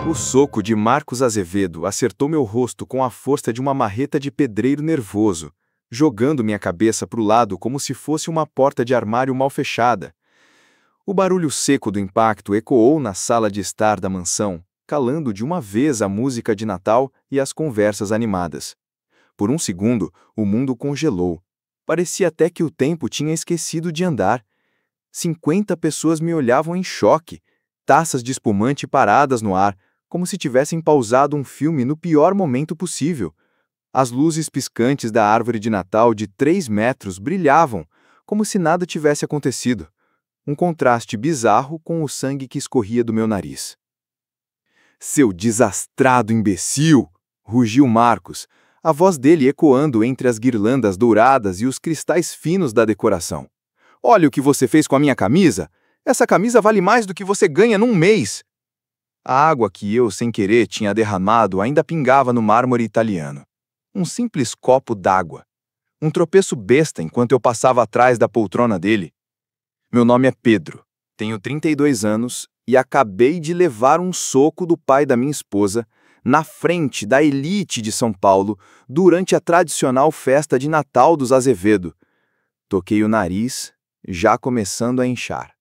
O soco de Marcos Azevedo acertou meu rosto com a força de uma marreta de pedreiro nervoso, jogando minha cabeça para o lado como se fosse uma porta de armário mal fechada. O barulho seco do impacto ecoou na sala de estar da mansão, calando de uma vez a música de Natal e as conversas animadas. Por um segundo, o mundo congelou. Parecia até que o tempo tinha esquecido de andar. 50 pessoas me olhavam em choque, taças de espumante paradas no ar, como se tivessem pausado um filme no pior momento possível. As luzes piscantes da árvore de Natal de 3 metros brilhavam, como se nada tivesse acontecido. Um contraste bizarro com o sangue que escorria do meu nariz. "Seu desastrado imbecil!" rugiu Marcos, a voz dele ecoando entre as guirlandas douradas e os cristais finos da decoração. "Olha o que você fez com a minha camisa! Essa camisa vale mais do que você ganha num mês!" A água que eu, sem querer, tinha derramado ainda pingava no mármore italiano. Um simples copo d'água. Um tropeço besta enquanto eu passava atrás da poltrona dele. Meu nome é Pedro, tenho 32 anos e acabei de levar um soco do pai da minha esposa na frente da elite de São Paulo durante a tradicional festa de Natal dos Azevedo. Toquei o nariz, já começando a inchar.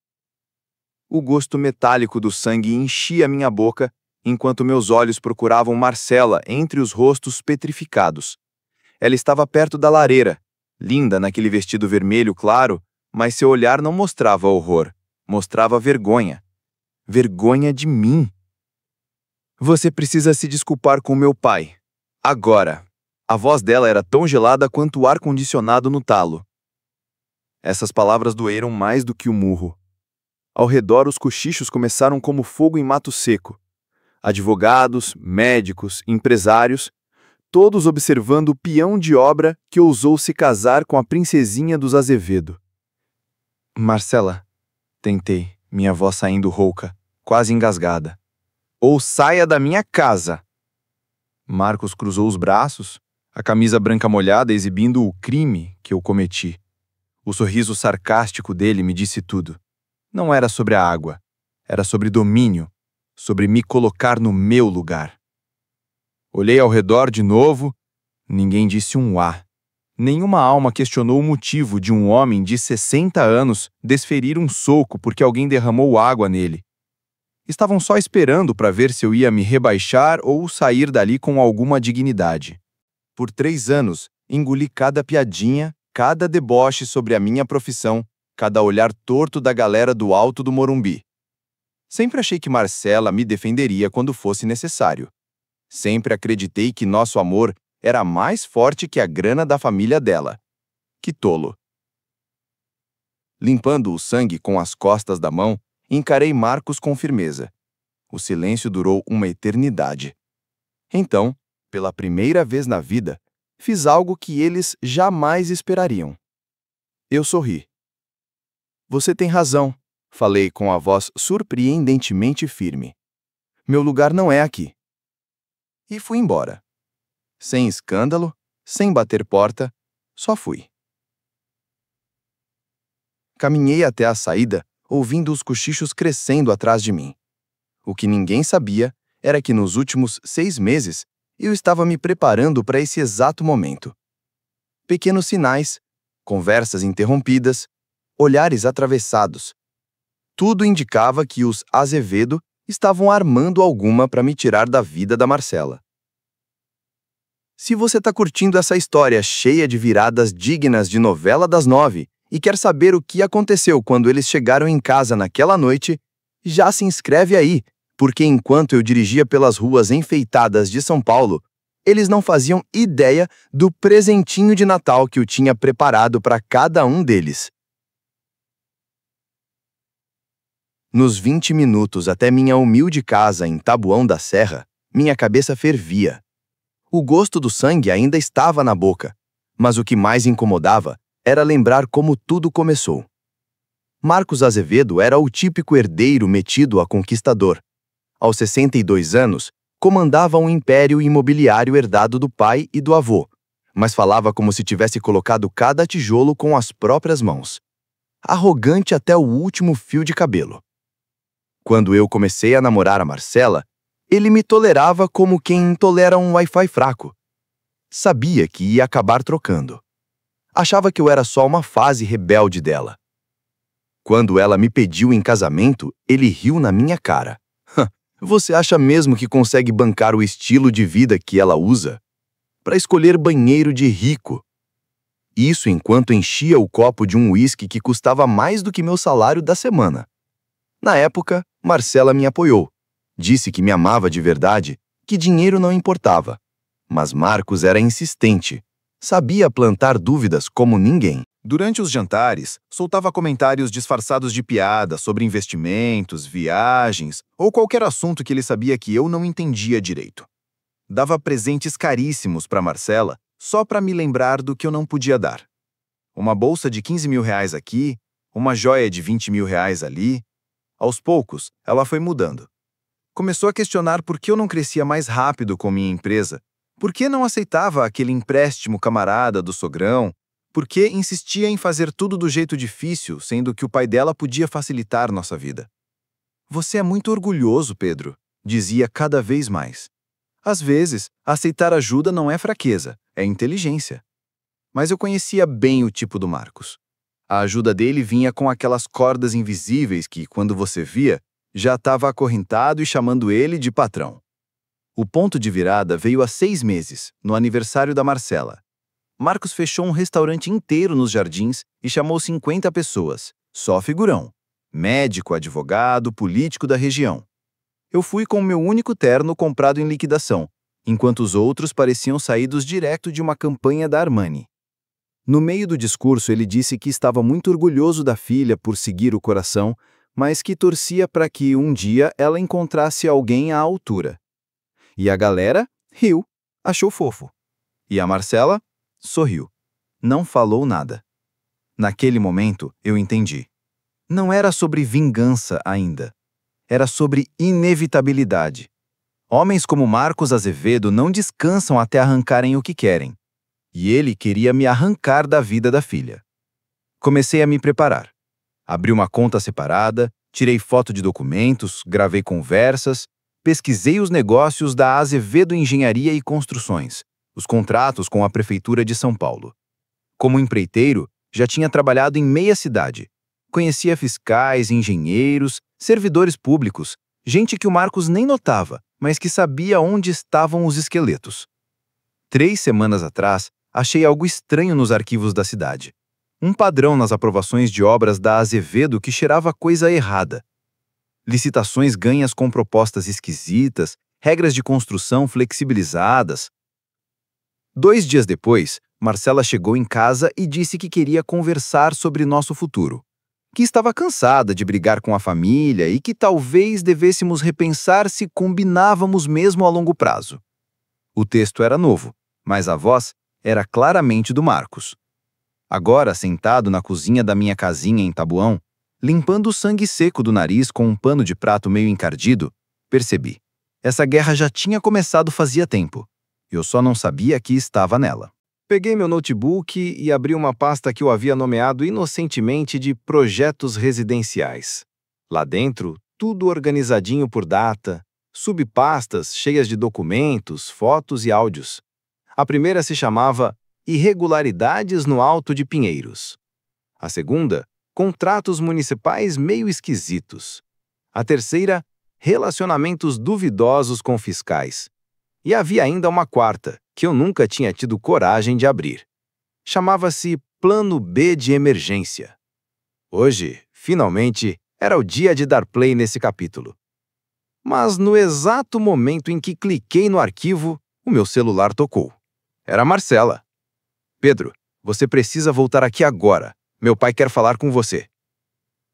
O gosto metálico do sangue enchia minha boca, enquanto meus olhos procuravam Marcela entre os rostos petrificados. Ela estava perto da lareira, linda naquele vestido vermelho claro, mas seu olhar não mostrava horror, mostrava vergonha. Vergonha de mim. "Você precisa se desculpar com meu pai. Agora." A voz dela era tão gelada quanto o ar-condicionado no talo. Essas palavras doeram mais do que o murro. Ao redor, os cochichos começaram como fogo em mato seco. Advogados, médicos, empresários, todos observando o peão de obra que ousou se casar com a princesinha dos Azevedo. "Marcela", tentei, minha voz saindo rouca, quase engasgada. "Ou saia da minha casa." Marcos cruzou os braços, a camisa branca molhada exibindo o crime que eu cometi. O sorriso sarcástico dele me disse tudo. Não era sobre a água, era sobre domínio, sobre me colocar no meu lugar. Olhei ao redor de novo, ninguém disse um "ah". Nenhuma alma questionou o motivo de um homem de 60 anos desferir um soco porque alguém derramou água nele. Estavam só esperando para ver se eu ia me rebaixar ou sair dali com alguma dignidade. Por 3 anos, engoli cada piadinha, cada deboche sobre a minha profissão, cada olhar torto da galera do alto do Morumbi. Sempre achei que Marcela me defenderia quando fosse necessário. Sempre acreditei que nosso amor era mais forte que a grana da família dela. Que tolo. Limpando o sangue com as costas da mão, encarei Marcos com firmeza. O silêncio durou uma eternidade. Então, pela primeira vez na vida, fiz algo que eles jamais esperariam. Eu sorri. "Você tem razão", falei com a voz surpreendentemente firme. "Meu lugar não é aqui." E fui embora. Sem escândalo, sem bater porta, só fui. Caminhei até a saída, ouvindo os cochichos crescendo atrás de mim. O que ninguém sabia era que nos últimos 6 meses eu estava me preparando para esse exato momento. Pequenos sinais, conversas interrompidas, olhares atravessados. Tudo indicava que os Azevedo estavam armando alguma para me tirar da vida da Marcela. Se você está curtindo essa história cheia de viradas dignas de novela das 9 e quer saber o que aconteceu quando eles chegaram em casa naquela noite, já se inscreve aí, porque enquanto eu dirigia pelas ruas enfeitadas de São Paulo, eles não faziam ideia do presentinho de Natal que eu tinha preparado para cada um deles. Nos 20 minutos até minha humilde casa em Taboão da Serra, minha cabeça fervia. O gosto do sangue ainda estava na boca, mas o que mais incomodava era lembrar como tudo começou. Marcos Azevedo era o típico herdeiro metido a conquistador. Aos 62 anos, comandava um império imobiliário herdado do pai e do avô, mas falava como se tivesse colocado cada tijolo com as próprias mãos. Arrogante até o último fio de cabelo. Quando eu comecei a namorar a Marcela, Ele me tolerava como quem tolera um Wi-Fi fraco. Sabia que ia acabar trocando. Achava que eu era só uma fase rebelde dela. Quando ela me pediu em casamento, ele riu na minha cara. Você acha mesmo que consegue bancar o estilo de vida que ela usa? Para escolher banheiro de rico. Isso enquanto enchia o copo de um uísque que custava mais do que meu salário da semana. Na época, Marcela me apoiou. Disse que me amava de verdade, que dinheiro não importava. Mas Marcos era insistente. Sabia plantar dúvidas como ninguém. Durante os jantares, soltava comentários disfarçados de piada sobre investimentos, viagens ou qualquer assunto que ele sabia que eu não entendia direito. Dava presentes caríssimos para Marcela só para me lembrar do que eu não podia dar. Uma bolsa de 15 mil reais aqui, uma joia de 20 mil reais ali. Aos poucos, ela foi mudando. Começou a questionar por que eu não crescia mais rápido com minha empresa, por que não aceitava aquele empréstimo camarada do sogrão, por que insistia em fazer tudo do jeito difícil, sendo que o pai dela podia facilitar nossa vida. Você é muito orgulhoso, Pedro, dizia cada vez mais. Às vezes, aceitar ajuda não é fraqueza, é inteligência. Mas eu conhecia bem o tipo do Marcos. A ajuda dele vinha com aquelas cordas invisíveis que, quando você via, já estava acorrentado e chamando ele de patrão. O ponto de virada veio há 6 meses, no aniversário da Marcela. Marcos fechou um restaurante inteiro nos Jardins e chamou 50 pessoas, só figurão. Médico, advogado, político da região. Eu fui com o meu único terno comprado em liquidação, enquanto os outros pareciam saídos direto de uma campanha da Armani. No meio do discurso, ele disse que estava muito orgulhoso da filha por seguir o coração, mas que torcia para que, um dia, ela encontrasse alguém à altura. E a galera riu, achou fofo. E a Marcela sorriu. Não falou nada. Naquele momento, eu entendi. Não era sobre vingança ainda. Era sobre inevitabilidade. Homens como Marcos Azevedo não descansam até arrancarem o que querem. E ele queria me arrancar da vida da filha. Comecei a me preparar. Abri uma conta separada, tirei foto de documentos, gravei conversas, pesquisei os negócios da Azevedo Engenharia e Construções, os contratos com a Prefeitura de São Paulo. Como empreiteiro, já tinha trabalhado em meia cidade. Conhecia fiscais, engenheiros, servidores públicos, gente que o Marcos nem notava, mas que sabia onde estavam os esqueletos. 3 semanas atrás, achei algo estranho nos arquivos da cidade. Um padrão nas aprovações de obras da Azevedo que cheirava coisa errada. Licitações ganhas com propostas esquisitas, regras de construção flexibilizadas. 2 dias depois, Marcela chegou em casa e disse que queria conversar sobre nosso futuro. Que estava cansada de brigar com a família e que talvez devêssemos repensar se combinávamos mesmo a longo prazo. O texto era novo, mas a voz era claramente do Marcos. Agora, sentado na cozinha da minha casinha em Taboão, limpando o sangue seco do nariz com um pano de prato meio encardido, percebi. Essa guerra já tinha começado fazia tempo. Eu só não sabia que estava nela. Peguei meu notebook e abri uma pasta que eu havia nomeado inocentemente de projetos residenciais. Lá dentro, tudo organizadinho por data, subpastas cheias de documentos, fotos e áudios. A primeira se chamava Irregularidades no Alto de Pinheiros. A segunda, Contratos Municipais Meio Esquisitos. A terceira, Relacionamentos Duvidosos com Fiscais. E havia ainda uma quarta, que eu nunca tinha tido coragem de abrir. Chamava-se Plano B de Emergência. Hoje, finalmente, era o dia de dar play nesse capítulo. Mas no exato momento em que cliquei no arquivo, o meu celular tocou. Era a Marcela. Pedro, você precisa voltar aqui agora. Meu pai quer falar com você.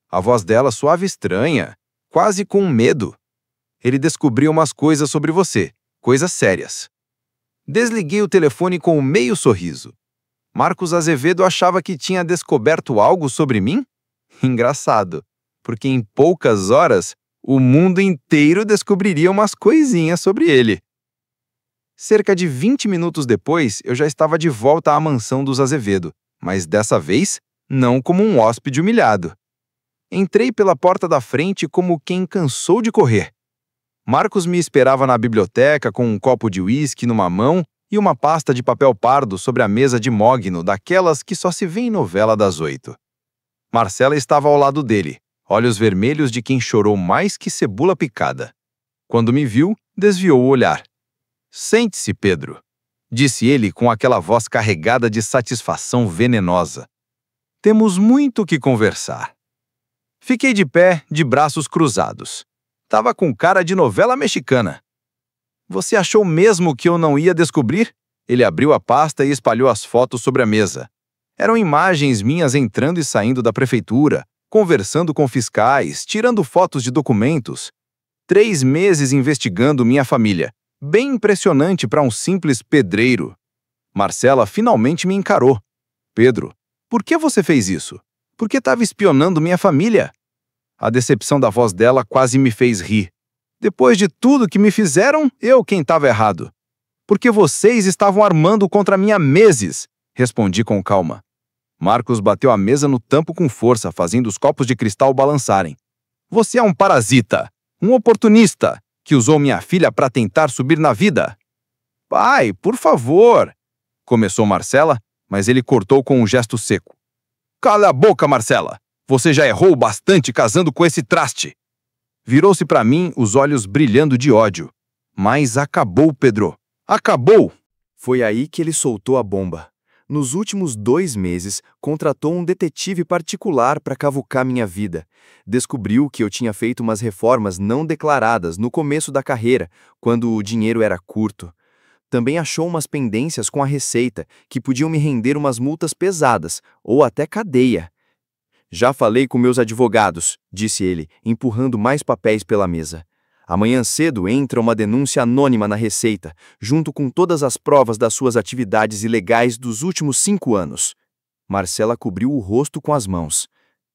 A voz dela soava estranha, quase com medo. Ele descobriu umas coisas sobre você, coisas sérias. Desliguei o telefone com um meio sorriso. Marcos Azevedo achava que tinha descoberto algo sobre mim? Engraçado, porque em poucas horas o mundo inteiro descobriria umas coisinhas sobre ele. Cerca de 20 minutos depois, eu já estava de volta à mansão dos Azevedo, mas dessa vez, não como um hóspede humilhado. Entrei pela porta da frente como quem cansou de correr. Marcos me esperava na biblioteca com um copo de uísque numa mão e uma pasta de papel pardo sobre a mesa de mogno, daquelas que só se vê em novela das 8. Marcela estava ao lado dele, olhos vermelhos de quem chorou mais que cebola picada. Quando me viu, desviou o olhar. "Sente-se, Pedro", disse ele com aquela voz carregada de satisfação venenosa. "Temos muito o que conversar." Fiquei de pé, de braços cruzados. Tava com cara de novela mexicana. "Você achou mesmo que eu não ia descobrir?" Ele abriu a pasta e espalhou as fotos sobre a mesa. Eram imagens minhas entrando e saindo da prefeitura, conversando com fiscais, tirando fotos de documentos. 3 meses investigando minha família. Bem impressionante para um simples pedreiro. Marcela finalmente me encarou. "Pedro, por que você fez isso? Por que estava espionando minha família?" A decepção da voz dela quase me fez rir. "Depois de tudo que me fizeram, eu quem estava errado. Porque vocês estavam armando contra mim há meses", respondi com calma. Marcos bateu a mesa no tampo com força, fazendo os copos de cristal balançarem. "Você é um parasita, um oportunista, que usou minha filha para tentar subir na vida." "Pai, por favor", começou Marcela, mas ele cortou com um gesto seco. "Cala a boca, Marcela! Você já errou bastante casando com esse traste." Virou-se para mim, os olhos brilhando de ódio. "Mas acabou, Pedro. Acabou!" Foi aí que ele soltou a bomba. Nos últimos 2 meses, contratou um detetive particular para cavucar minha vida. Descobriu que eu tinha feito umas reformas não declaradas no começo da carreira, quando o dinheiro era curto. Também achou umas pendências com a Receita, que podiam me render umas multas pesadas, ou até cadeia. "Já falei com meus advogados", disse ele, empurrando mais papéis pela mesa. "Amanhã cedo entra uma denúncia anônima na Receita, junto com todas as provas das suas atividades ilegais dos últimos 5 anos. Marcela cobriu o rosto com as mãos.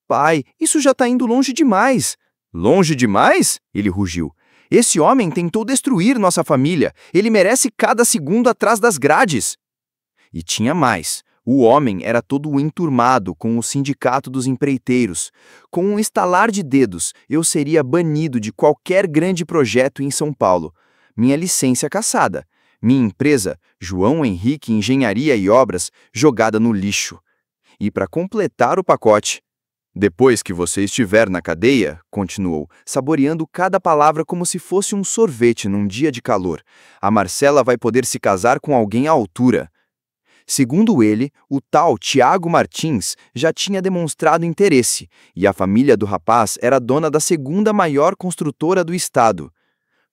"Pai, isso já está indo longe demais." "Longe demais?" ele rugiu. "Esse homem tentou destruir nossa família. Ele merece cada segundo atrás das grades." E tinha mais. O homem era todo enturmado com o sindicato dos empreiteiros. Com um estalar de dedos, eu seria banido de qualquer grande projeto em São Paulo. Minha licença cassada. Minha empresa, João Henrique Engenharia e Obras, jogada no lixo. E para completar o pacote, "Depois que você estiver na cadeia", continuou, saboreando cada palavra como se fosse um sorvete num dia de calor, "a Marcela vai poder se casar com alguém à altura." Segundo ele, o tal Tiago Martins já tinha demonstrado interesse, e a família do rapaz era dona da 2ª maior construtora do estado.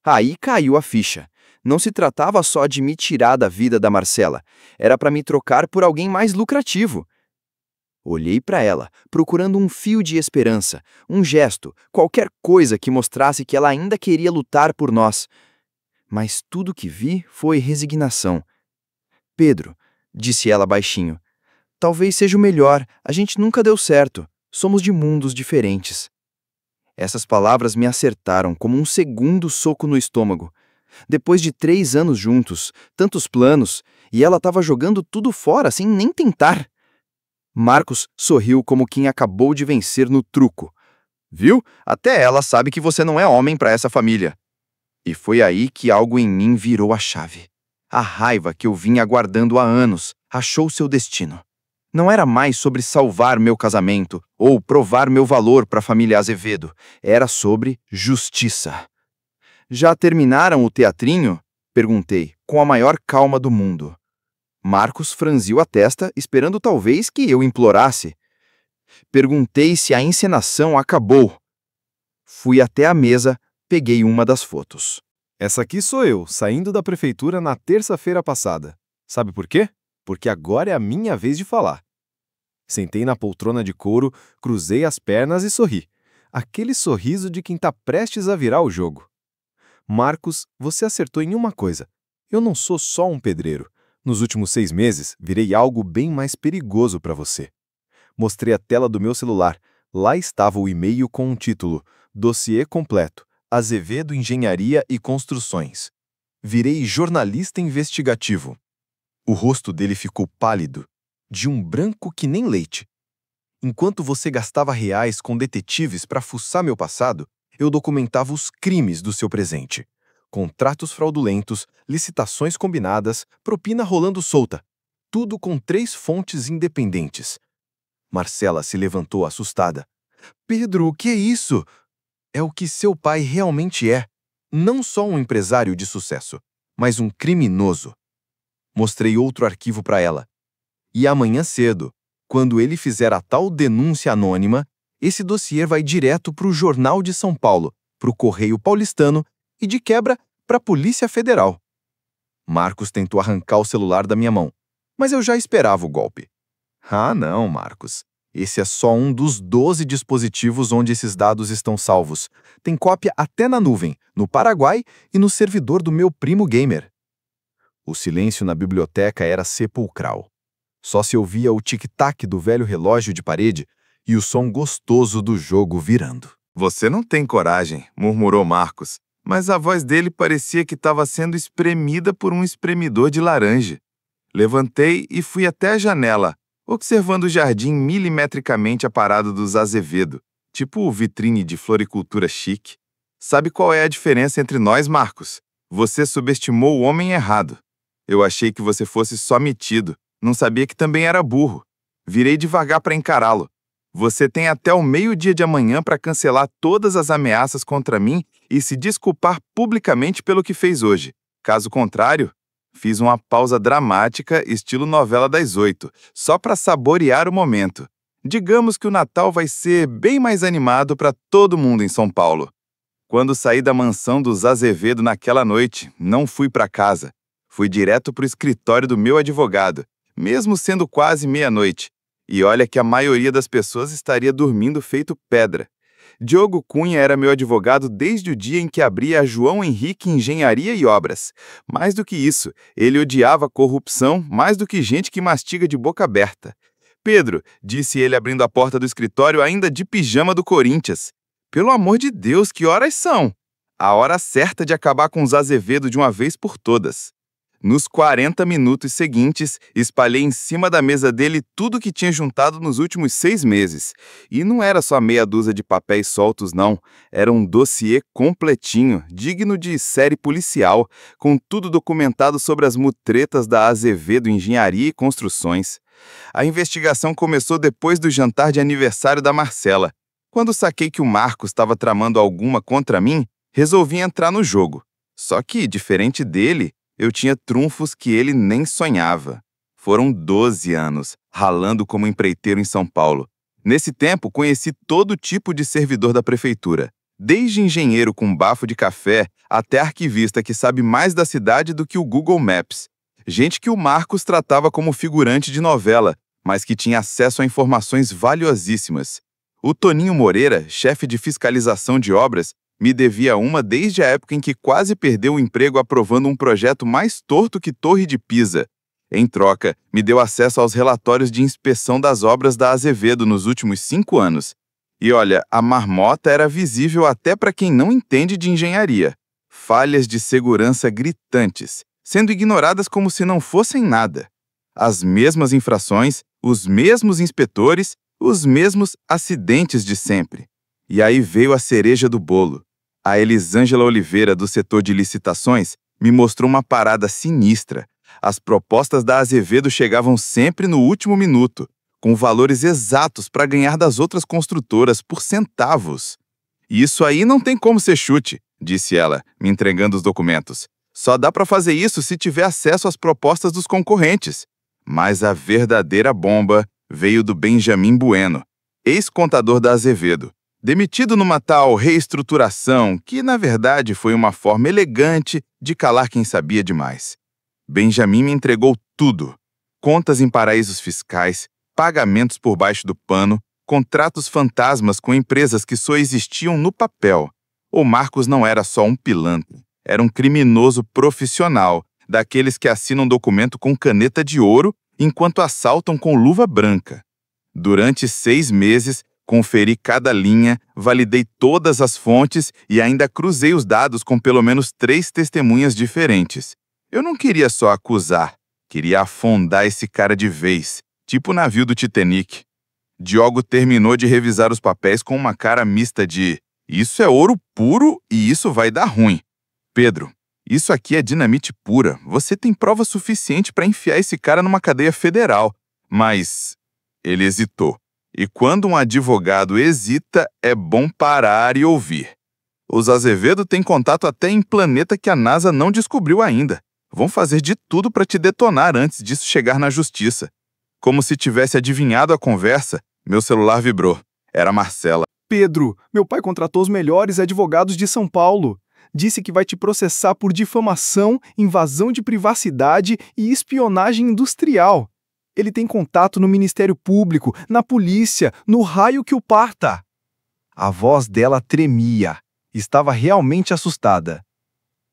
Aí caiu a ficha. Não se tratava só de me tirar da vida da Marcela, era para me trocar por alguém mais lucrativo. Olhei para ela, procurando um fio de esperança, um gesto, qualquer coisa que mostrasse que ela ainda queria lutar por nós. Mas tudo que vi foi resignação. "Pedro", disse ela baixinho, "talvez seja o melhor, a gente nunca deu certo, somos de mundos diferentes." Essas palavras me acertaram como um segundo soco no estômago. Depois de 3 anos juntos, tantos planos, e ela estava jogando tudo fora sem nem tentar. Marcos sorriu como quem acabou de vencer no truco. "Viu? Até ela sabe que você não é homem para essa família." E foi aí que algo em mim virou a chave. A raiva que eu vinha aguardando há anos achou seu destino. Não era mais sobre salvar meu casamento ou provar meu valor para a família Azevedo. Era sobre justiça. "Já terminaram o teatrinho?" perguntei, com a maior calma do mundo. Marcos franziu a testa, esperando talvez que eu implorasse. Perguntei se a encenação acabou. Fui até a mesa, peguei uma das fotos. "Essa aqui sou eu, saindo da prefeitura na terça-feira passada. Sabe por quê? Porque agora é a minha vez de falar." Sentei na poltrona de couro, cruzei as pernas e sorri. Aquele sorriso de quem está prestes a virar o jogo. "Marcos, você acertou em uma coisa. Eu não sou só um pedreiro. Nos últimos 6 meses, virei algo bem mais perigoso para você." Mostrei a tela do meu celular. Lá estava o e-mail com um título: "Dossiê completo. Azevedo Engenharia e Construções." Virei jornalista investigativo. O rosto dele ficou pálido, de um branco que nem leite. "Enquanto você gastava reais com detetives para fuçar meu passado, eu documentava os crimes do seu presente. Contratos fraudulentos, licitações combinadas, propina rolando solta. Tudo com 3 fontes independentes. Marcela se levantou assustada. Pedro, o que é isso? É o que seu pai realmente é. Não só um empresário de sucesso, mas um criminoso. Mostrei outro arquivo para ela. E amanhã cedo, quando ele fizer a tal denúncia anônima, esse dossiê vai direto para o Jornal de São Paulo, para o Correio Paulistano e, de quebra, para a Polícia Federal. Marcos tentou arrancar o celular da minha mão, mas eu já esperava o golpe. Ah, não, Marcos. Esse é só um dos 12 dispositivos onde esses dados estão salvos. Tem cópia até na nuvem, no Paraguai e no servidor do meu primo gamer. O silêncio na biblioteca era sepulcral. Só se ouvia o tic-tac do velho relógio de parede e o som gostoso do jogo virando. Você não tem coragem, murmurou Marcos, mas a voz dele parecia que estava sendo espremida por um espremidor de laranja. Levantei e fui até a janela, observando o jardim milimetricamente aparado dos Azevedo, tipo vitrine de floricultura chique. Sabe qual é a diferença entre nós, Marcos? Você subestimou o homem errado. Eu achei que você fosse só metido, não sabia que também era burro. Virei devagar para encará-lo. Você tem até o meio-dia de amanhã para cancelar todas as ameaças contra mim e se desculpar publicamente pelo que fez hoje. Caso contrário, fiz uma pausa dramática, estilo novela das 8, só para saborear o momento. Digamos que o Natal vai ser bem mais animado para todo mundo em São Paulo. Quando saí da mansão dos Azevedo naquela noite, não fui para casa. Fui direto para o escritório do meu advogado, mesmo sendo quase meia-noite. E olha que a maioria das pessoas estaria dormindo feito pedra. Diogo Cunha era meu advogado desde o dia em que abri a João Henrique Engenharia e Obras. Mais do que isso, ele odiava corrupção mais do que gente que mastiga de boca aberta. Pedro, disse ele abrindo a porta do escritório ainda de pijama do Corinthians. Pelo amor de Deus, que horas são? A hora certa de acabar com os Azevedo de uma vez por todas. Nos 40 minutos seguintes, espalhei em cima da mesa dele tudo que tinha juntado nos últimos 6 meses. E não era só meia dúzia de papéis soltos, não. Era um dossiê completinho, digno de série policial, com tudo documentado sobre as mutretas da Azevedo Engenharia e Construções. A investigação começou depois do jantar de aniversário da Marcela. Quando saquei que o Marcos estava tramando alguma contra mim, resolvi entrar no jogo. Só que, diferente dele, eu tinha trunfos que ele nem sonhava. Foram 12 anos, ralando como empreiteiro em São Paulo. Nesse tempo, conheci todo tipo de servidor da prefeitura, desde engenheiro com bafo de café até arquivista que sabe mais da cidade do que o Google Maps. Gente que o Marcos tratava como figurante de novela, mas que tinha acesso a informações valiosíssimas. O Toninho Moreira, chefe de fiscalização de obras, me devia uma desde a época em que quase perdeu o emprego aprovando um projeto mais torto que Torre de Pisa. Em troca, me deu acesso aos relatórios de inspeção das obras da Azevedo nos últimos 5 anos. E olha, a marmota era visível até para quem não entende de engenharia. Falhas de segurança gritantes, sendo ignoradas como se não fossem nada. As mesmas infrações, os mesmos inspetores, os mesmos acidentes de sempre. E aí veio a cereja do bolo. A Elisângela Oliveira, do setor de licitações, me mostrou uma parada sinistra. As propostas da Azevedo chegavam sempre no último minuto, com valores exatos para ganhar das outras construtoras por centavos. Isso aí não tem como ser chute, disse ela, me entregando os documentos. Só dá para fazer isso se tiver acesso às propostas dos concorrentes. Mas a verdadeira bomba veio do Benjamin Bueno, ex-contador da Azevedo. Demitido numa tal reestruturação, que na verdade foi uma forma elegante de calar quem sabia demais. Benjamin me entregou tudo. Contas em paraísos fiscais, pagamentos por baixo do pano, contratos fantasmas com empresas que só existiam no papel. O Marcos não era só um pilantra, era um criminoso profissional, daqueles que assinam documento com caneta de ouro enquanto assaltam com luva branca. Durante 6 meses, conferi cada linha, validei todas as fontes e ainda cruzei os dados com pelo menos 3 testemunhas diferentes. Eu não queria só acusar, queria afundar esse cara de vez, tipo o navio do Titanic. Diogo terminou de revisar os papéis com uma cara mista de "isso é ouro puro e isso vai dar ruim". Pedro, Isso aqui é dinamite pura. Você tem prova suficiente para enfiar esse cara numa cadeia federal. Mas ele hesitou. E quando um advogado hesita, é bom parar e ouvir. Os Azevedo têm contato até em planeta que a NASA não descobriu ainda. Vão fazer de tudo para te detonar antes disso chegar na justiça. Como se tivesse adivinhado a conversa, meu celular vibrou. Era a Marcela. Pedro, meu pai contratou os melhores advogados de São Paulo. Disse que vai te processar por difamação, invasão de privacidade e espionagem industrial. Ele tem contato no Ministério Público, na polícia, no raio que o parta. A voz dela tremia. Estava realmente assustada.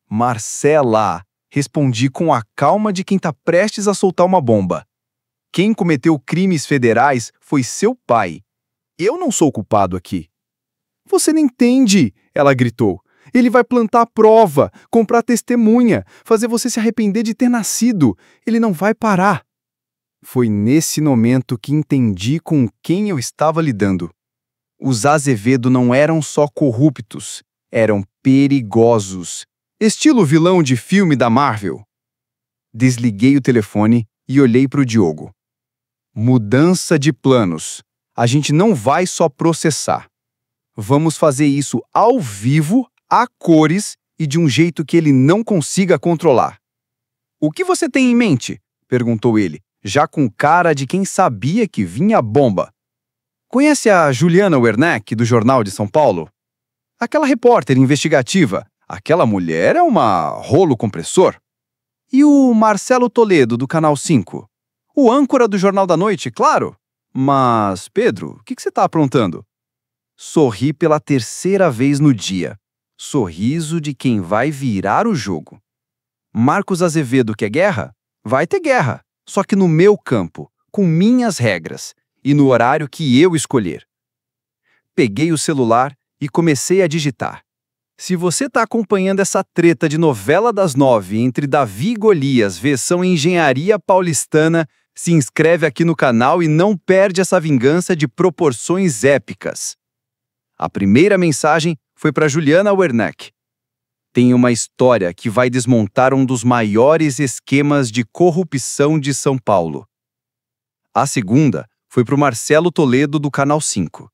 Marcela, respondi com a calma de quem está prestes a soltar uma bomba. Quem cometeu crimes federais foi seu pai. Eu não sou culpado aqui. Você não entende, ela gritou. Ele vai plantar prova, comprar testemunha, fazer você se arrepender de ter nascido. Ele não vai parar. Foi nesse momento que entendi com quem eu estava lidando. Os Azevedo não eram só corruptos, eram perigosos. Estilo vilão de filme da Marvel. Desliguei o telefone e olhei para o Diogo. Mudança de planos. A gente não vai só processar. Vamos fazer isso ao vivo, a cores e de um jeito que ele não consiga controlar. O que você tem em mente? Perguntou ele, já com cara de quem sabia que vinha a bomba. Conhece a Juliana Werneck, do Jornal de São Paulo? Aquela repórter investigativa. Aquela mulher é uma rolo compressor. E o Marcelo Toledo, do Canal 5? O âncora do Jornal da Noite, claro. Mas, Pedro, o que você está aprontando? Sorri pela terceira vez no dia. Sorriso de quem vai virar o jogo. Marcos Azevedo quer guerra? Vai ter guerra, só que no meu campo, com minhas regras e no horário que eu escolher. Peguei o celular e comecei a digitar. Se você está acompanhando essa treta de novela das 9 entre Davi e Golias, versão engenharia paulistana, se inscreve aqui no canal e não perde essa vingança de proporções épicas. A primeira mensagem foi para Juliana Werneck. Tem uma história que vai desmontar um dos maiores esquemas de corrupção de São Paulo. A segunda foi para o Marcelo Toledo, do Canal 5.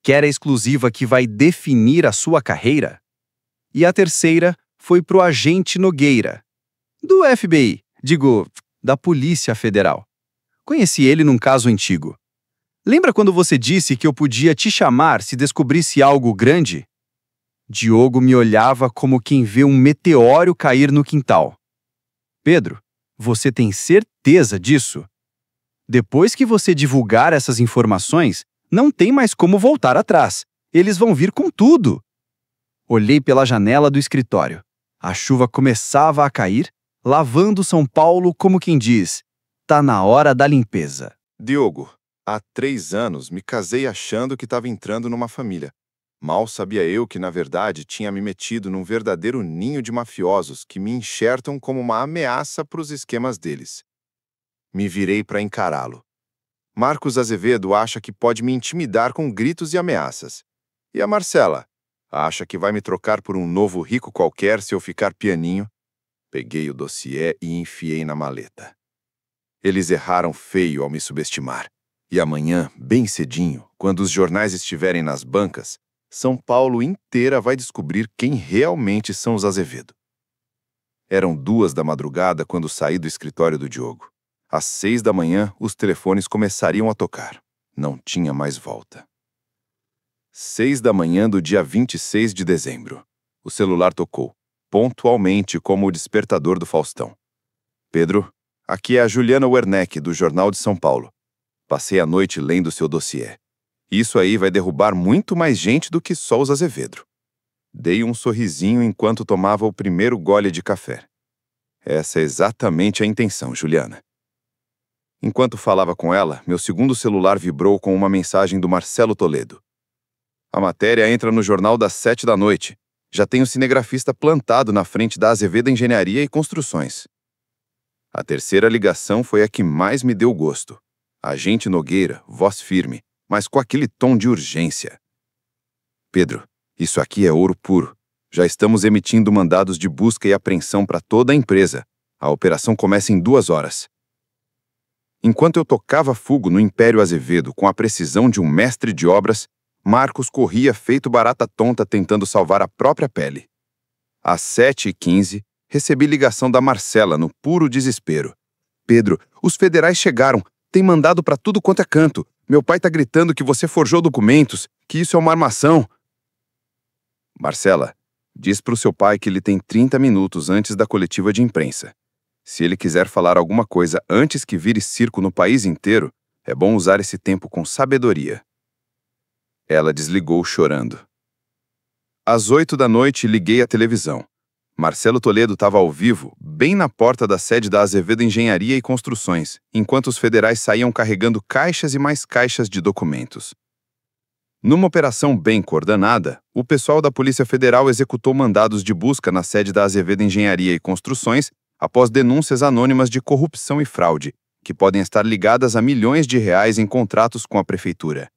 Quer a exclusiva que vai definir a sua carreira? E a terceira foi para o agente Nogueira, do FBI, da Polícia Federal. Conheci ele num caso antigo. Lembra quando você disse que eu podia te chamar se descobrisse algo grande? Diogo me olhava como quem vê um meteoro cair no quintal. Pedro, você tem certeza disso? Depois que você divulgar essas informações, não tem mais como voltar atrás. Eles vão vir com tudo. Olhei pela janela do escritório. A chuva começava a cair, lavando São Paulo como quem diz, tá na hora da limpeza. Diogo, há 3 anos me casei achando que estava entrando numa família. Mal sabia eu que, na verdade, tinha me metido num verdadeiro ninho de mafiosos que me enxertam como uma ameaça para os esquemas deles. Me virei para encará-lo. Marcos Azevedo acha que pode me intimidar com gritos e ameaças. E a Marcela? Acha que vai me trocar por um novo rico qualquer se eu ficar pianinho? Peguei o dossiê e enfiei na maleta. Eles erraram feio ao me subestimar. E amanhã, bem cedinho, quando os jornais estiverem nas bancas, São Paulo inteira vai descobrir quem realmente são os Azevedo. Eram 2 da madrugada quando saí do escritório do Diogo. Às 6 da manhã, os telefones começariam a tocar. Não tinha mais volta. 6 da manhã do dia 26 de dezembro. O celular tocou, pontualmente como o despertador do Faustão. Pedro, aqui é a Juliana Werneck, do Jornal de São Paulo. Passei a noite lendo seu dossiê. Isso aí vai derrubar muito mais gente do que só os Azevedo. Dei um sorrisinho enquanto tomava o primeiro gole de café. Essa é exatamente a intenção, Juliana. Enquanto falava com ela, meu segundo celular vibrou com uma mensagem do Marcelo Toledo. A matéria entra no jornal das 7 da noite. Já tem o cinegrafista plantado na frente da Azevedo Engenharia e Construções. A terceira ligação foi a que mais me deu gosto. Agente Nogueira, voz firme, mas com aquele tom de urgência. Pedro, isso aqui é ouro puro. Já estamos emitindo mandados de busca e apreensão para toda a empresa. A operação começa em 2 horas. Enquanto eu tocava fogo no Império Azevedo com a precisão de um mestre de obras, Marcos corria feito barata tonta tentando salvar a própria pele. Às 7h15, recebi ligação da Marcela no puro desespero. Pedro, os federais chegaram. Tem mandado para tudo quanto é canto. Meu pai tá gritando que você forjou documentos, que isso é uma armação. Marcela, diz pro seu pai que ele tem 30 minutos antes da coletiva de imprensa. Se ele quiser falar alguma coisa antes que vire circo no país inteiro, é bom usar esse tempo com sabedoria. Ela desligou chorando. Às 8 da noite, liguei a televisão. Marcelo Toledo estava ao vivo, bem na porta da sede da Azevedo Engenharia e Construções, enquanto os federais saíam carregando caixas e mais caixas de documentos. Numa operação bem coordenada, o pessoal da Polícia Federal executou mandados de busca na sede da Azevedo Engenharia e Construções após denúncias anônimas de corrupção e fraude, que podem estar ligadas a milhões de reais em contratos com a prefeitura.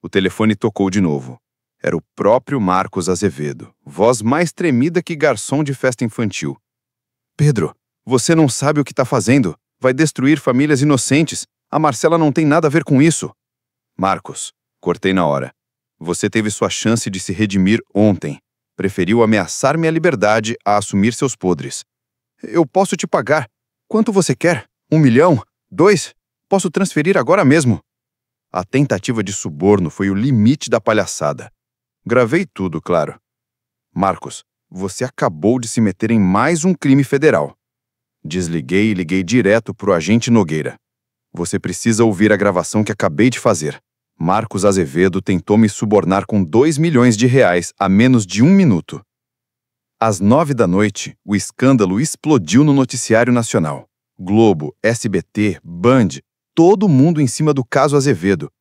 O telefone tocou de novo. Era o próprio Marcos Azevedo, voz mais tremida que garçom de festa infantil. Pedro, você não sabe o que está fazendo. Vai destruir famílias inocentes. A Marcela não tem nada a ver com isso. Marcos, cortei na hora. Você teve sua chance de se redimir ontem. Preferiu ameaçar minha liberdade a assumir seus podres. Eu posso te pagar. Quanto você quer? 1 milhão? 2? Posso transferir agora mesmo. A tentativa de suborno foi o limite da palhaçada. Gravei tudo, claro. Marcos, você acabou de se meter em mais um crime federal. Desliguei e liguei direto pro agente Nogueira. Você precisa ouvir a gravação que acabei de fazer. Marcos Azevedo tentou me subornar com 2 milhões de reais a menos de 1 minuto. Às 9 da noite, o escândalo explodiu no noticiário nacional. Globo, SBT, Band, todo mundo em cima do caso Azevedo.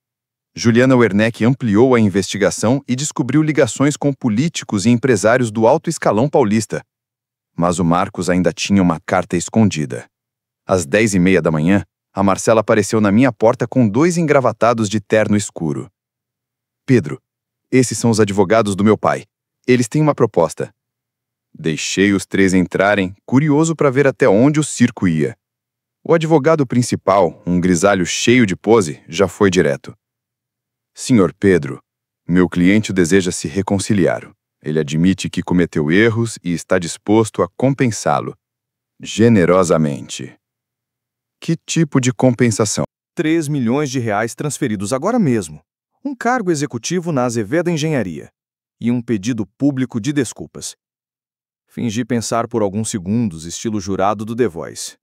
Juliana Werneck ampliou a investigação e descobriu ligações com políticos e empresários do alto escalão paulista. Mas o Marcos ainda tinha uma carta escondida. Às 10h30 da manhã, a Marcela apareceu na minha porta com 2 engravatados de terno escuro. Pedro, esses são os advogados do meu pai. Eles têm uma proposta. Deixei os 3 entrarem, curioso para ver até onde o circo ia. O advogado principal, um grisalho cheio de pose, já foi direto. Senhor Pedro, meu cliente deseja se reconciliar. Ele admite que cometeu erros e está disposto a compensá-lo. Generosamente. Que tipo de compensação? 3 milhões de reais transferidos agora mesmo. Um cargo executivo na Azevedo Engenharia. E um pedido público de desculpas. Fingi pensar por alguns segundos, estilo jurado do The Voice.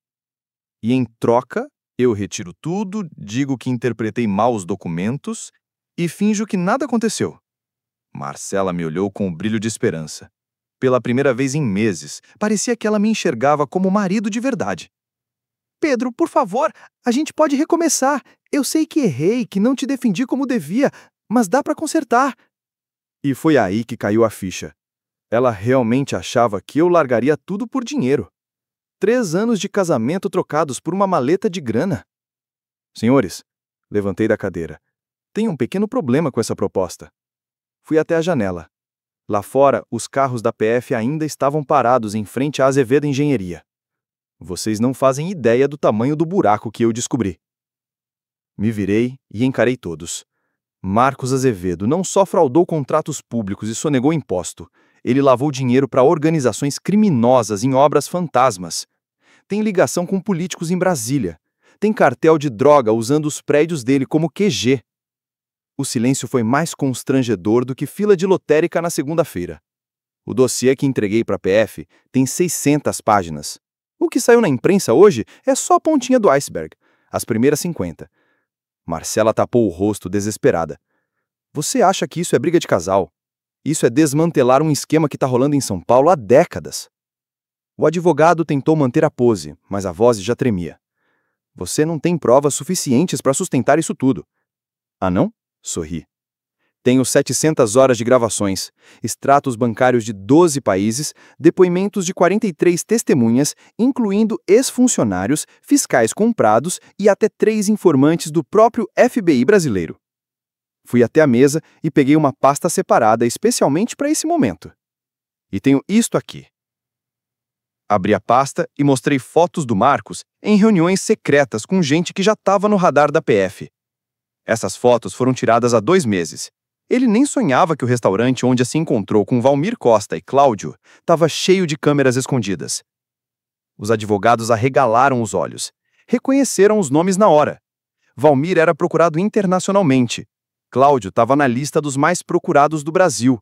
E em troca, eu retiro tudo, digo que interpretei mal os documentos e finjo que nada aconteceu. Marcela me olhou com um brilho de esperança. Pela primeira vez em meses, parecia que ela me enxergava como marido de verdade. Pedro, por favor, a gente pode recomeçar. Eu sei que errei, que não te defendi como devia, mas dá para consertar. E foi aí que caiu a ficha. Ela realmente achava que eu largaria tudo por dinheiro. 3 anos de casamento trocados por uma maleta de grana. Senhores, levantei da cadeira. Tenho um pequeno problema com essa proposta. Fui até a janela. Lá fora, os carros da PF ainda estavam parados em frente à Azevedo Engenharia. Vocês não fazem ideia do tamanho do buraco que eu descobri. Me virei e encarei todos. Marcos Azevedo não só fraudou contratos públicos e sonegou imposto, ele lavou dinheiro para organizações criminosas em obras fantasmas. Tem ligação com políticos em Brasília. Tem cartel de droga usando os prédios dele como QG. O silêncio foi mais constrangedor do que fila de lotérica na segunda-feira. O dossiê que entreguei para a PF tem 600 páginas. O que saiu na imprensa hoje é só a pontinha do iceberg, as primeiras 50. Marcela tapou o rosto desesperada. Você acha que isso é briga de casal? Isso é desmantelar um esquema que está rolando em São Paulo há décadas. O advogado tentou manter a pose, mas a voz já tremia. Você não tem provas suficientes para sustentar isso tudo. Ah, não? Sorri. Tenho 700 horas de gravações, extratos bancários de 12 países, depoimentos de 43 testemunhas, incluindo ex-funcionários, fiscais comprados e até 3 informantes do próprio FBI brasileiro. Fui até a mesa e peguei uma pasta separada especialmente para esse momento. E tenho isto aqui. Abri a pasta e mostrei fotos do Marcos em reuniões secretas com gente que já estava no radar da PF. Essas fotos foram tiradas há 2 meses. Ele nem sonhava que o restaurante onde se encontrou com Valmir Costa e Cláudio estava cheio de câmeras escondidas. Os advogados arregalaram os olhos. Reconheceram os nomes na hora. Valmir era procurado internacionalmente. Cláudio estava na lista dos mais procurados do Brasil.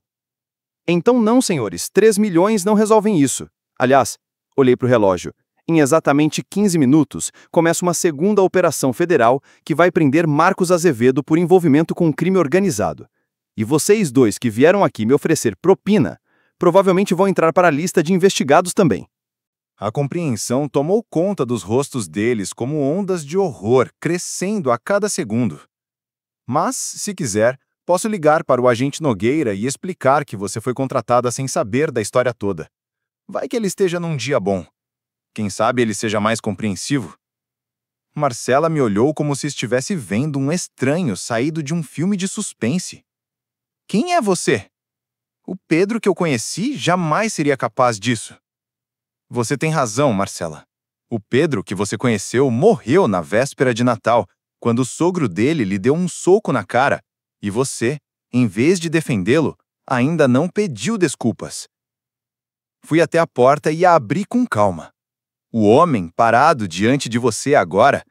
Então não, senhores, 3 milhões não resolvem isso. Aliás, olhei para o relógio. Em exatamente 15 minutos, começa uma segunda operação federal que vai prender Marcos Azevedo por envolvimento com crime organizado. E vocês dois que vieram aqui me oferecer propina, provavelmente vão entrar para a lista de investigados também. A compreensão tomou conta dos rostos deles como ondas de horror, crescendo a cada segundo. Mas, se quiser, posso ligar para o agente Nogueira e explicar que você foi contratada sem saber da história toda. Vai que ele esteja num dia bom. Quem sabe ele seja mais compreensivo? Marcela me olhou como se estivesse vendo um estranho saído de um filme de suspense. Quem é você? O Pedro que eu conheci jamais seria capaz disso. Você tem razão, Marcela. O Pedro que você conheceu morreu na véspera de Natal, quando o sogro dele lhe deu um soco na cara, e você, em vez de defendê-lo, ainda não pediu desculpas. Fui até a porta e a abri com calma. O homem parado diante de você agora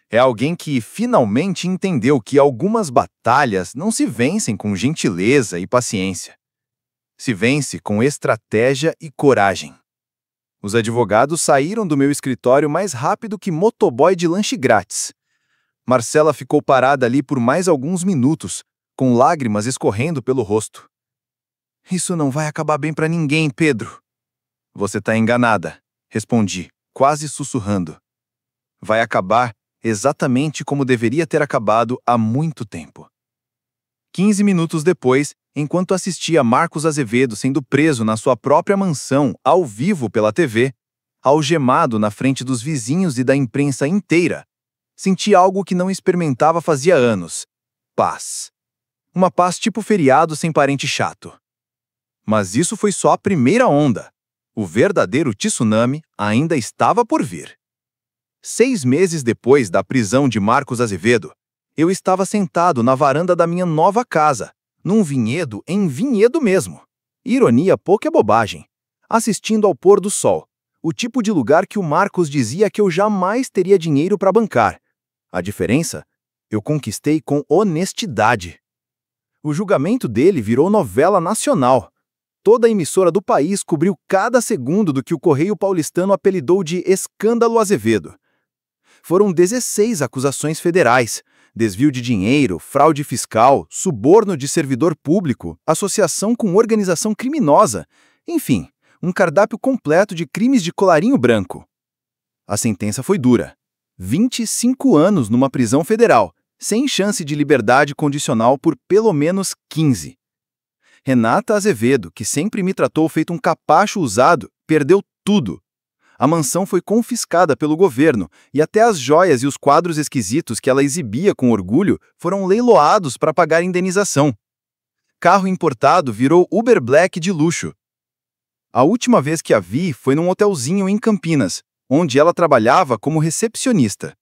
é alguém que finalmente entendeu que algumas batalhas não se vencem com gentileza e paciência. Se vence com estratégia e coragem. Os advogados saíram do meu escritório mais rápido que motoboy de lanche grátis. Marcela ficou parada ali por mais alguns minutos, com lágrimas escorrendo pelo rosto. Isso não vai acabar bem para ninguém, Pedro. Você está enganada, respondi, quase sussurrando. Vai acabar exatamente como deveria ter acabado há muito tempo. 15 minutos depois, enquanto assistia Marcos Azevedo sendo preso na sua própria mansão, ao vivo pela TV, algemado na frente dos vizinhos e da imprensa inteira, senti algo que não experimentava fazia anos. Paz. Uma paz tipo feriado sem parente chato. Mas isso foi só a primeira onda. O verdadeiro tsunami ainda estava por vir. 6 meses depois da prisão de Marcos Azevedo, eu estava sentado na varanda da minha nova casa, num vinhedo em vinhedo mesmo. Ironia pouca é bobagem. Assistindo ao pôr do sol, o tipo de lugar que o Marcos dizia que eu jamais teria dinheiro para bancar. A diferença? Eu conquistei com honestidade. O julgamento dele virou novela nacional. Toda a emissora do país cobriu cada segundo do que o Correio Paulistano apelidou de Escândalo Azevedo. Foram 16 acusações federais: desvio de dinheiro, fraude fiscal, suborno de servidor público, associação com organização criminosa, enfim, um cardápio completo de crimes de colarinho branco. A sentença foi dura. 25 anos numa prisão federal, sem chance de liberdade condicional por pelo menos 15. Renata Azevedo, que sempre me tratou feito um capacho usado, perdeu tudo. A mansão foi confiscada pelo governo e até as joias e os quadros esquisitos que ela exibia com orgulho foram leiloados para pagar indenização. Carro importado virou Uber Black de luxo. A última vez que a vi foi num hotelzinho em Campinas, onde ela trabalhava como recepcionista.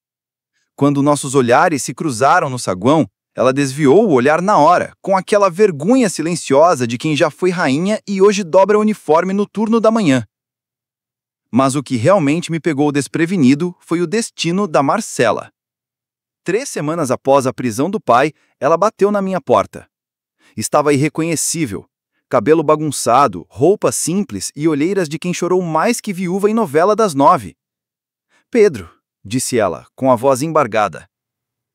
Quando nossos olhares se cruzaram no saguão, ela desviou o olhar na hora, com aquela vergonha silenciosa de quem já foi rainha e hoje dobra o uniforme no turno da manhã. Mas o que realmente me pegou desprevenido foi o destino da Marcela. 3 semanas após a prisão do pai, ela bateu na minha porta. Estava irreconhecível. Cabelo bagunçado, roupa simples e olheiras de quem chorou mais que viúva em novela das 9. Pedro, disse ela, com a voz embargada.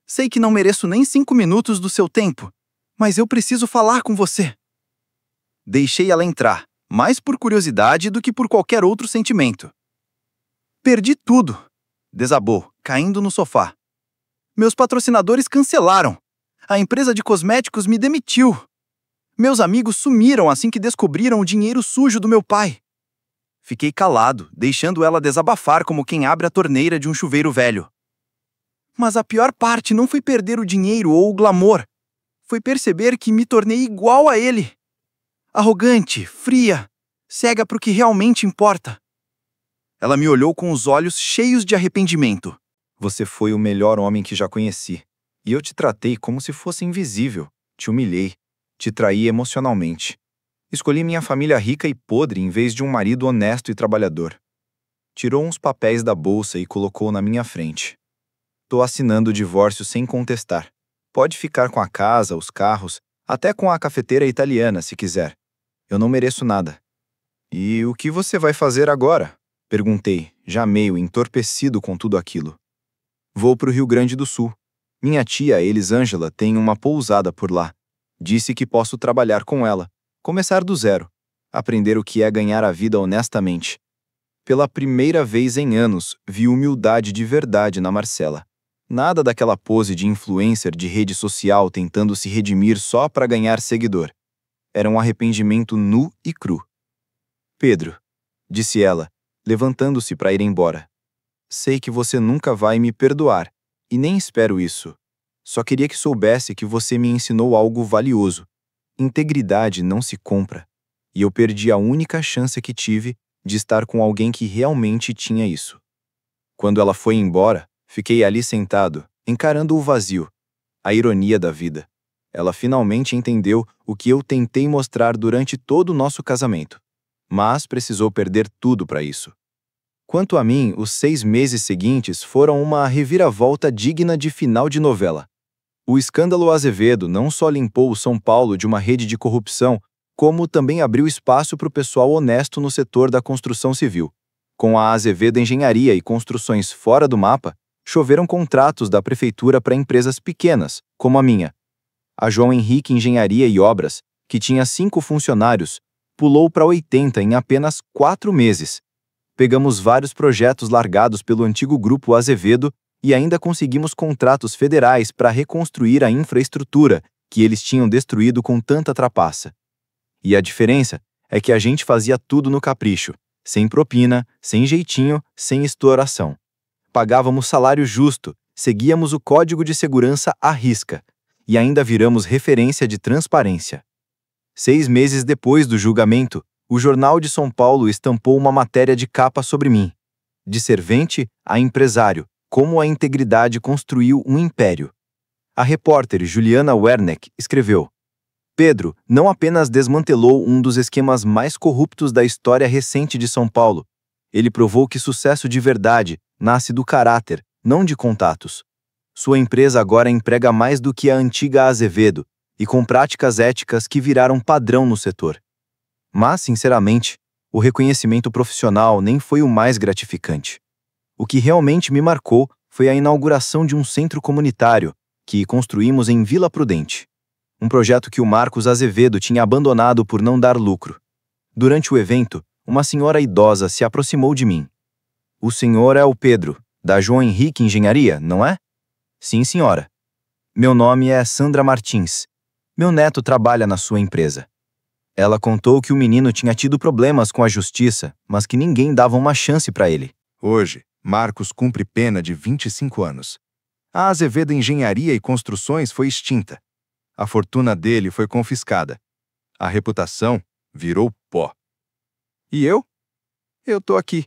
Sei que não mereço nem 5 minutos do seu tempo, mas eu preciso falar com você. Deixei ela entrar, mais por curiosidade do que por qualquer outro sentimento. Perdi tudo, desabou, caindo no sofá. Meus patrocinadores cancelaram. A empresa de cosméticos me demitiu. Meus amigos sumiram assim que descobriram o dinheiro sujo do meu pai. Fiquei calado, deixando ela desabafar como quem abre a torneira de um chuveiro velho. Mas a pior parte não foi perder o dinheiro ou o glamour. Foi perceber que me tornei igual a ele. Arrogante, fria, cega para o que realmente importa. Ela me olhou com os olhos cheios de arrependimento. Você foi o melhor homem que já conheci. E eu te tratei como se fosse invisível. Te humilhei. Te traí emocionalmente. Escolhi minha família rica e podre em vez de um marido honesto e trabalhador. Tirou uns papéis da bolsa e colocou na minha frente. Tô assinando o divórcio sem contestar. Pode ficar com a casa, os carros, até com a cafeteira italiana, se quiser. Eu não mereço nada. E o que você vai fazer agora? Perguntei, já meio entorpecido com tudo aquilo. Vou pro Rio Grande do Sul. Minha tia Elisângela tem uma pousada por lá. Disse que posso trabalhar com ela, começar do zero, aprender o que é ganhar a vida honestamente. Pela primeira vez em anos, vi humildade de verdade na Marcela. Nada daquela pose de influencer de rede social tentando se redimir só para ganhar seguidor. Era um arrependimento nu e cru. Pedro, disse ela, levantando-se para ir embora. Sei que você nunca vai me perdoar, e nem espero isso. Só queria que soubesse que você me ensinou algo valioso. Integridade não se compra. E eu perdi a única chance que tive de estar com alguém que realmente tinha isso. Quando ela foi embora, fiquei ali sentado, encarando o vazio, a ironia da vida. Ela finalmente entendeu o que eu tentei mostrar durante todo o nosso casamento. Mas precisou perder tudo para isso. Quanto a mim, os 6 meses seguintes foram uma reviravolta digna de final de novela. O escândalo Azevedo não só limpou o São Paulo de uma rede de corrupção, como também abriu espaço para o pessoal honesto no setor da construção civil. Com a Azevedo Engenharia e construções fora do mapa, choveram contratos da prefeitura para empresas pequenas, como a minha. A João Henrique Engenharia e Obras, que tinha 5 funcionários, pulou para 80 em apenas 4 meses. Pegamos vários projetos largados pelo antigo grupo Azevedo e ainda conseguimos contratos federais para reconstruir a infraestrutura que eles tinham destruído com tanta trapaça. E a diferença é que a gente fazia tudo no capricho, sem propina, sem jeitinho, sem exploração. Pagávamos salário justo, seguíamos o código de segurança à risca e ainda viramos referência de transparência. 6 meses depois do julgamento, o Jornal de São Paulo estampou uma matéria de capa sobre mim. De servente a empresário, como a integridade construiu um império. A repórter Juliana Werneck escreveu: Pedro não apenas desmantelou um dos esquemas mais corruptos da história recente de São Paulo, ele provou que sucesso de verdade nasce do caráter, não de contatos. Sua empresa agora emprega mais do que a antiga Azevedo, e com práticas éticas que viraram padrão no setor. Mas, sinceramente, o reconhecimento profissional nem foi o mais gratificante. O que realmente me marcou foi a inauguração de um centro comunitário que construímos em Vila Prudente. Um projeto que o Marcos Azevedo tinha abandonado por não dar lucro. Durante o evento, uma senhora idosa se aproximou de mim. O senhor é o Pedro, da João Henrique Engenharia, não é? Sim, senhora. Meu nome é Sandra Martins. Meu neto trabalha na sua empresa. Ela contou que o menino tinha tido problemas com a justiça, mas que ninguém dava uma chance para ele. Hoje, Marcos cumpre pena de 25 anos. A Azevedo Engenharia e Construções foi extinta. A fortuna dele foi confiscada. A reputação virou pó. E eu? Eu tô aqui,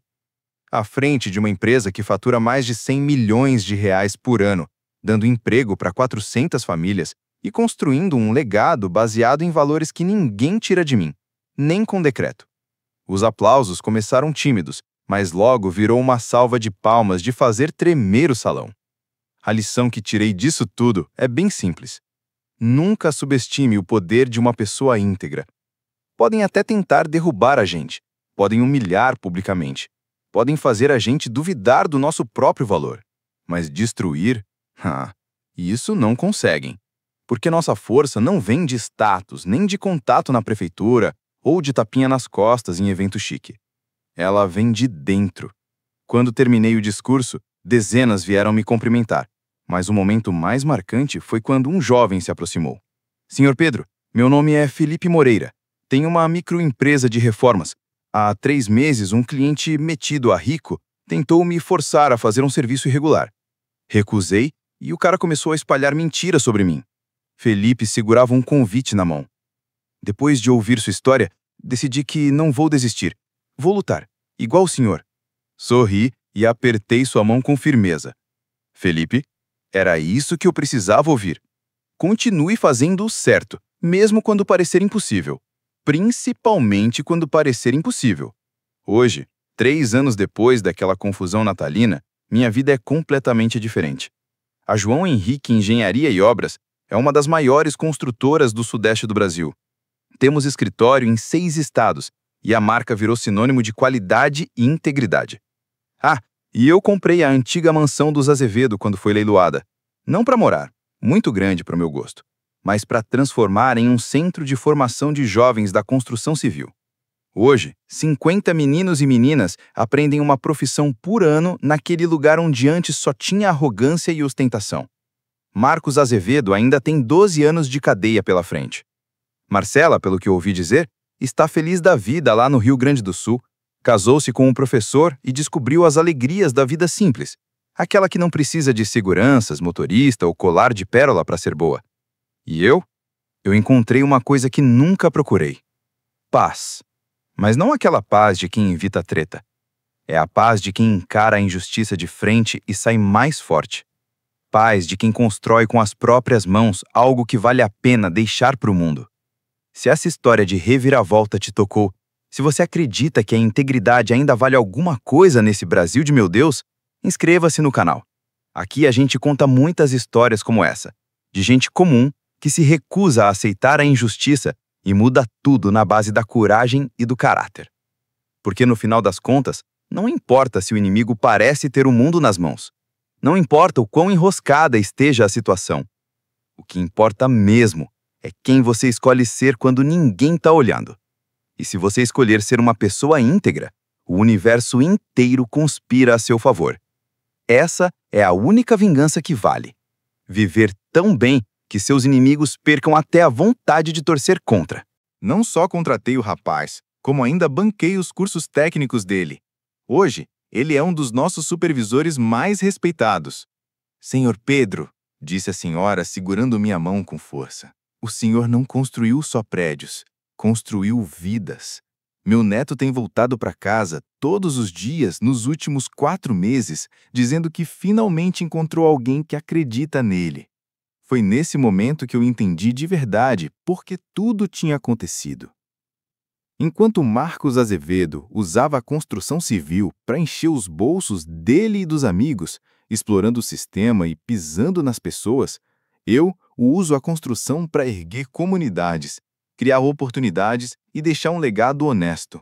à frente de uma empresa que fatura mais de 100 milhões de reais por ano, dando emprego para 400 famílias e construindo um legado baseado em valores que ninguém tira de mim, nem com decreto. Os aplausos começaram tímidos, mas logo virou uma salva de palmas de fazer tremer o salão. A lição que tirei disso tudo é bem simples. Nunca subestime o poder de uma pessoa íntegra. Podem até tentar derrubar a gente, podem humilhar publicamente, podem fazer a gente duvidar do nosso próprio valor, mas destruir? Isso não conseguem. Porque nossa força não vem de status, nem de contato na prefeitura ou de tapinha nas costas em evento chique. Ela vem de dentro. Quando terminei o discurso, dezenas vieram me cumprimentar, mas o momento mais marcante foi quando um jovem se aproximou. Senhor Pedro, meu nome é Felipe Moreira. Tenho uma microempresa de reformas. Há 3 meses, um cliente metido a rico tentou me forçar a fazer um serviço irregular. Recusei e o cara começou a espalhar mentiras sobre mim. Felipe segurava um convite na mão. Depois de ouvir sua história, decidi que não vou desistir. Vou lutar, igual o senhor. Sorri e apertei sua mão com firmeza. Felipe, era isso que eu precisava ouvir. Continue fazendo o certo, mesmo quando parecer impossível. Principalmente quando parecer impossível. Hoje, 3 anos depois daquela confusão natalina, minha vida é completamente diferente. A João Henrique Engenharia e Obras é uma das maiores construtoras do sudeste do Brasil. Temos escritório em 6 estados e a marca virou sinônimo de qualidade e integridade. Ah, e eu comprei a antiga mansão dos Azevedo quando foi leiloada. Não para morar, muito grande para o meu gosto, mas para transformar em um centro de formação de jovens da construção civil. Hoje, 50 meninos e meninas aprendem uma profissão por ano naquele lugar onde antes só tinha arrogância e ostentação. Marcos Azevedo ainda tem 12 anos de cadeia pela frente. Marcela, pelo que eu ouvi dizer, está feliz da vida lá no Rio Grande do Sul, casou-se com um professor e descobriu as alegrias da vida simples, aquela que não precisa de seguranças, motorista ou colar de pérola para ser boa. E eu encontrei uma coisa que nunca procurei: paz. Mas não aquela paz de quem evita a treta. É a paz de quem encara a injustiça de frente e sai mais forte. Paz de quem constrói com as próprias mãos algo que vale a pena deixar para o mundo. Se essa história de reviravolta te tocou, se você acredita que a integridade ainda vale alguma coisa nesse Brasil de meu Deus, inscreva-se no canal. Aqui a gente conta muitas histórias como essa, de gente comum que se recusa a aceitar a injustiça e muda tudo na base da coragem e do caráter. Porque no final das contas, não importa se o inimigo parece ter o mundo nas mãos. Não importa o quão enroscada esteja a situação. O que importa mesmo é quem você escolhe ser quando ninguém está olhando. E se você escolher ser uma pessoa íntegra, o universo inteiro conspira a seu favor. Essa é a única vingança que vale. Viver tão bem que seus inimigos percam até a vontade de torcer contra. Não só contratei o rapaz, como ainda banquei os cursos técnicos dele. Hoje, ele é um dos nossos supervisores mais respeitados. Senhor Pedro, disse a senhora segurando minha mão com força, o senhor não construiu só prédios, construiu vidas. Meu neto tem voltado para casa todos os dias nos últimos 4 meses, dizendo que finalmente encontrou alguém que acredita nele. Foi nesse momento que eu entendi de verdade por que tudo tinha acontecido. Enquanto Marcos Azevedo usava a construção civil para encher os bolsos dele e dos amigos, explorando o sistema e pisando nas pessoas, eu uso a construção para erguer comunidades, criar oportunidades e deixar um legado honesto.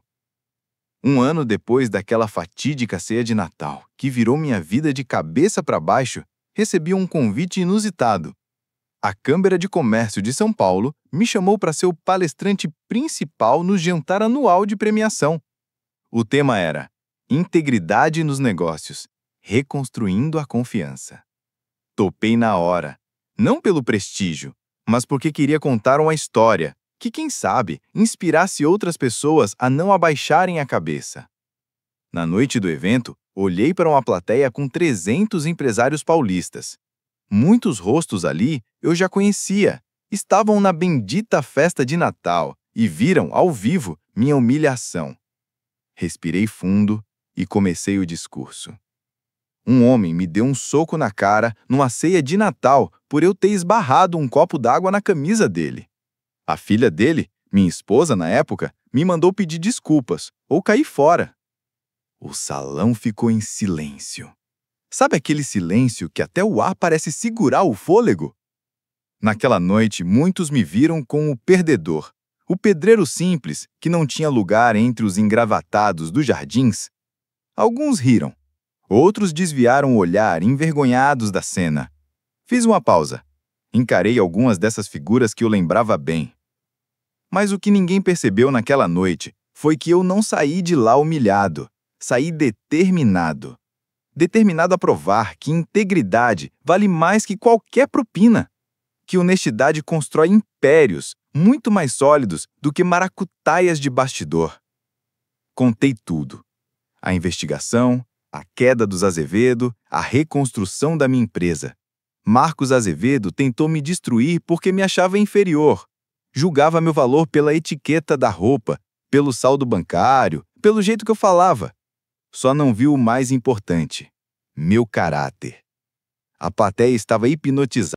1 ano depois daquela fatídica ceia de Natal, que virou minha vida de cabeça para baixo, recebi um convite inusitado. A Câmara de Comércio de São Paulo me chamou para ser o palestrante principal no jantar anual de premiação. O tema era Integridade nos Negócios, reconstruindo a confiança. Topei na hora, não pelo prestígio, mas porque queria contar uma história que, quem sabe, inspirasse outras pessoas a não abaixarem a cabeça. Na noite do evento, olhei para uma plateia com 300 empresários paulistas. Muitos rostos ali eu já conhecia, estavam na bendita festa de Natal e viram, ao vivo, minha humilhação. Respirei fundo e comecei o discurso. Um homem me deu um soco na cara numa ceia de Natal por eu ter esbarrado um copo d'água na camisa dele. A filha dele, minha esposa na época, me mandou pedir desculpas ou cair fora. O salão ficou em silêncio. Sabe aquele silêncio que até o ar parece segurar o fôlego? Naquela noite, muitos me viram com o perdedor, o pedreiro simples que não tinha lugar entre os engravatados dos jardins. Alguns riram. Outros desviaram o olhar, envergonhados da cena. Fiz uma pausa. Encarei algumas dessas figuras que eu lembrava bem. Mas o que ninguém percebeu naquela noite foi que eu não saí de lá humilhado. Saí determinado. Determinado a provar que integridade vale mais que qualquer propina. Que honestidade constrói impérios muito mais sólidos do que maracutaias de bastidor. Contei tudo. A investigação, a queda dos Azevedo, a reconstrução da minha empresa. Marcos Azevedo tentou me destruir porque me achava inferior. Julgava meu valor pela etiqueta da roupa, pelo saldo bancário, pelo jeito que eu falava. Só não viu o mais importante: meu caráter. A plateia estava hipnotizada.